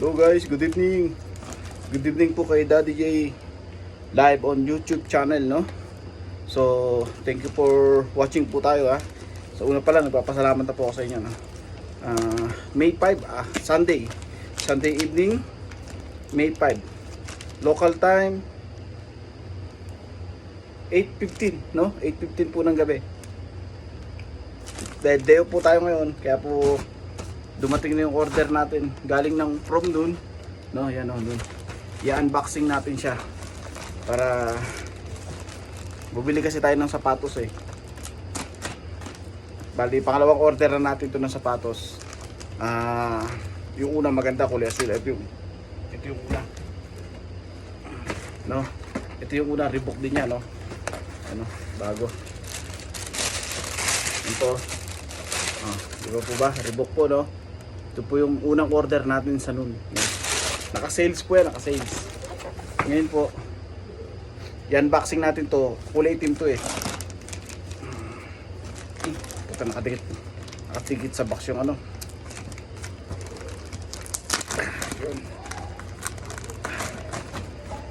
So guys, good evening. Good evening po kay Daddy J live on YouTube channel, no? So, thank you for watching po tayo, ha. So, una pa lang, nagpapasalamat na po ako sa inyo, no? May 5, Sunday evening, May 5. Local time, 8:15, no? 8:15 po ng gabi. Dahil day off po tayo ngayon, kaya po dumating na yung order natin galing ng from dun, no? Yan o, dun. I-unboxing natin siya para bumili kasi tayo ng sapatos eh. Bali, pangalawang order na natin ito ng sapatos. Yung una maganda, kulay asul. Ito yung una, no? Ito yung una, Reebok din niya, no? Ano, bago ito. Di ba po ba? Reebok po, no? Ito po yung unang order natin sa noon. Naka-sales po yan, naka-sales. Ngayon po, i-unboxing natin to. Kulay itim to eh. Ito nakadikit sa box yung ano.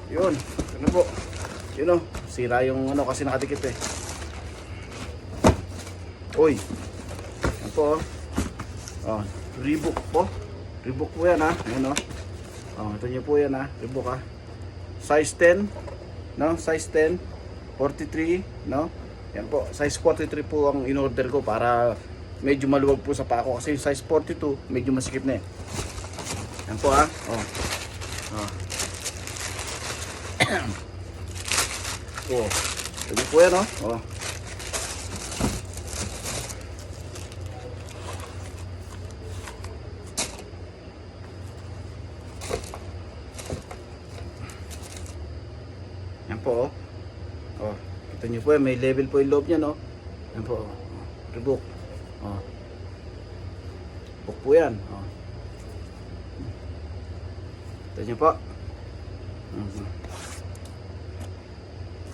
Yun. Ano po? Yun o. Sira yung ano kasi nakadikit eh. Uy. Yan po oh. Reebok po. Reebok po yan ha. Ayan o. Ito nyo po yan ha. Reebok ha. Size 10. No? Size 10. 43. No? Yan po. Size 43 po ang in-order ko para medyo maluwag po sa paa ko. Kasi yung size 42 medyo masikip na eh. Yan po ha. Ito po yan o. Yan po kita nyo po yan, may level po yung loob nya, no? Yan po Reebok. Reebok po yan. Kita nyo po.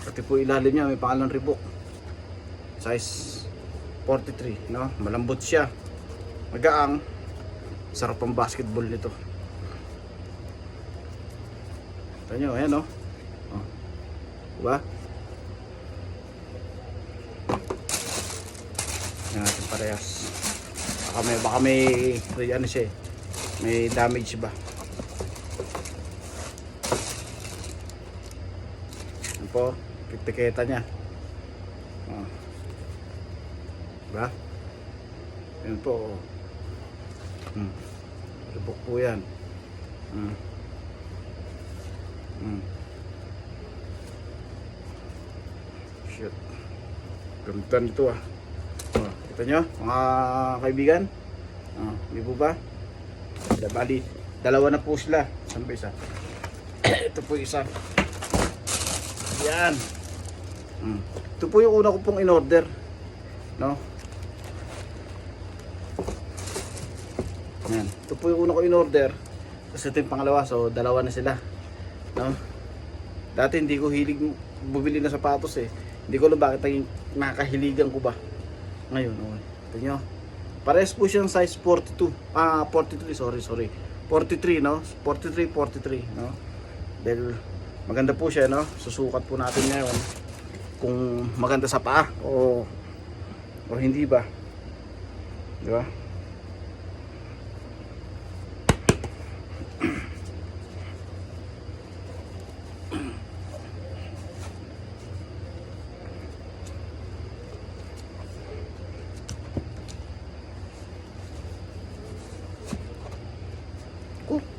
Pati po ilalim nya may pangalan Reebok. Size 43, no? Malambot siya, magaang, sarap ang basketball nito. Kita nyo, ayan o. Diba? Yan natin parehas. Baka may ano siya eh. May damage ba? Yan po, etiketa nya. Diba? Yan po. Reebok po yan. Shit. Ganda nito ah. Kita nyo mga kaibigan. Di po ba? Bali, dalawa na po sila. Saan ba isa? Ito po isa. Yan. Ito po yung una ko pong in-order, no? Yan. Ito po yung una ko in-order. Tapos ito yung pangalawa. So, dalawa na sila, no? Dati hindi ko hilig bumili ng sapatos eh. Hindi ko alam bakit naging nakahiligan ko ba. Ngayon, ito nyo. Parehas po siyang size 42. 43, sorry. 43, no? 43, no? Dahil maganda po siya, no? Susukat po natin ngayon kung maganda sa paa o hindi ba. Di ba?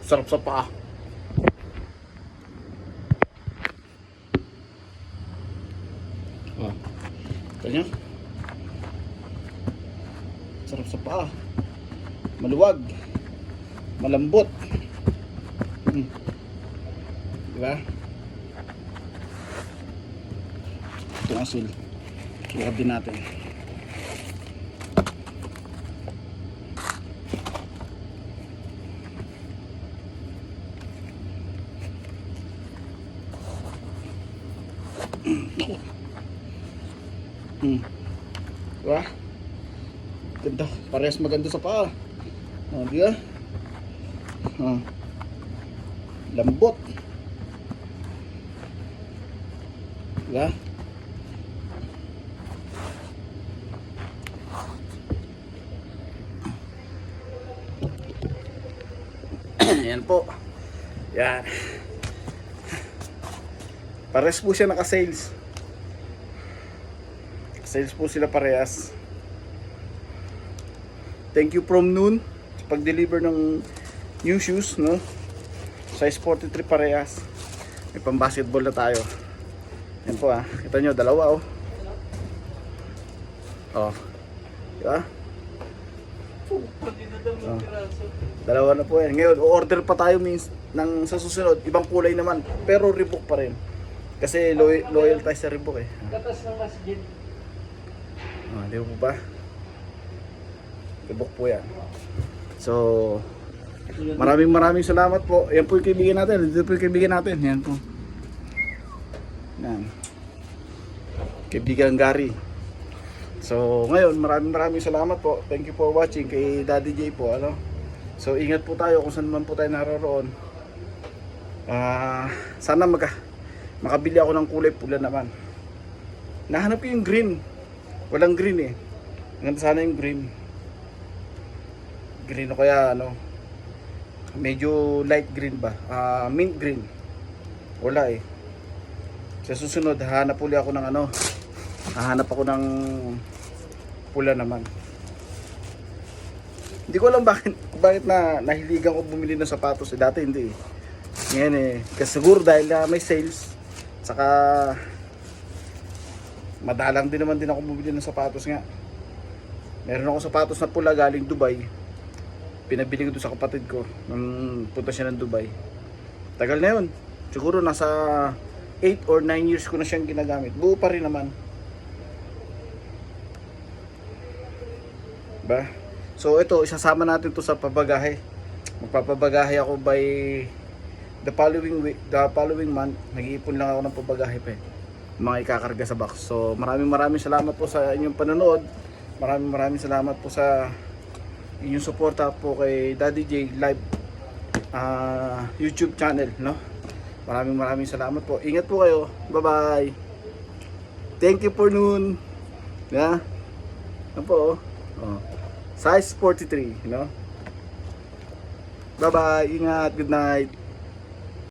Sarap sa paa. Ito nyo. Sarap sa paa. Maluwag. Malambot. Diba? Ito ang asul. Sukat din natin. Diba? Ganda. Parehas maganda sa paa. Di ba? Lambot. Diba? Yan po. Yan. Pares po siya naka-sales. Sales po sila parehas. Thank you from Noon sa pag-deliver ng new shoes, no? Size 43 parehas. May pang-basketball na tayo. Yan po ah. Kita nyo, dalawa oh. Oh. Diba? Oh. Dalawa na po yan. Ngayon, order pa tayo ng sa susunod. Ibang kulay naman. Pero Reebok pa rin. Kasi loyal tayo sa Reebok eh. Katas ng masjid. Oh, di po ba? Reebok po yan. So, maraming salamat po. Yan po yung kaibigan natin. Dito po yung kaibigan natin. Yan po. Yan. Kaibigan Gary. So, ngayon, maraming salamat po. Thank you for watching kay Daddy J po, ano. So, ingat po tayo kung saan man po tayo naroroon. Sana makabili ako ng kulay pula naman. Nahanap ko yung green. Walang green eh. Ganda sana yung green. Green o kaya ano, medyo light green ba? Mint green. Wala eh. Sa susunod, hahanap ulit ako ng ano. Hahanap ako ng pula naman. Hindi ko alam bakit nahiligan ko bumili ng sapatos eh. Dati hindi eh. Ngayon eh. Kasi siguro dahil may sales. Saka madalang din naman ako bumili ng sapatos nga. Meron ako sapatos na pula galing Dubai. Pinabili ko doon sa kapatid ko nung punta siya ng Dubai. Tagal na yun. Siguro nasa 8 or 9 years ko na siyang ginagamit. Buo pa rin naman. Ba? So ito, isasama natin to sa pabagahe. Magpapabagahe ako by the following month. Nag-iipon lang ako ng pabagahe pa eh. Mga ikakarga sa box. So maraming salamat po sa inyong panonood. Maraming salamat po sa inyong suporta po kay Daddy J Live YouTube channel, no? Maraming salamat po. Ingat po kayo. Bye-bye. Thank you for Noon. Yeah. Ano po? Oh. Size 43, no? Bye-bye. Ingat. Good night.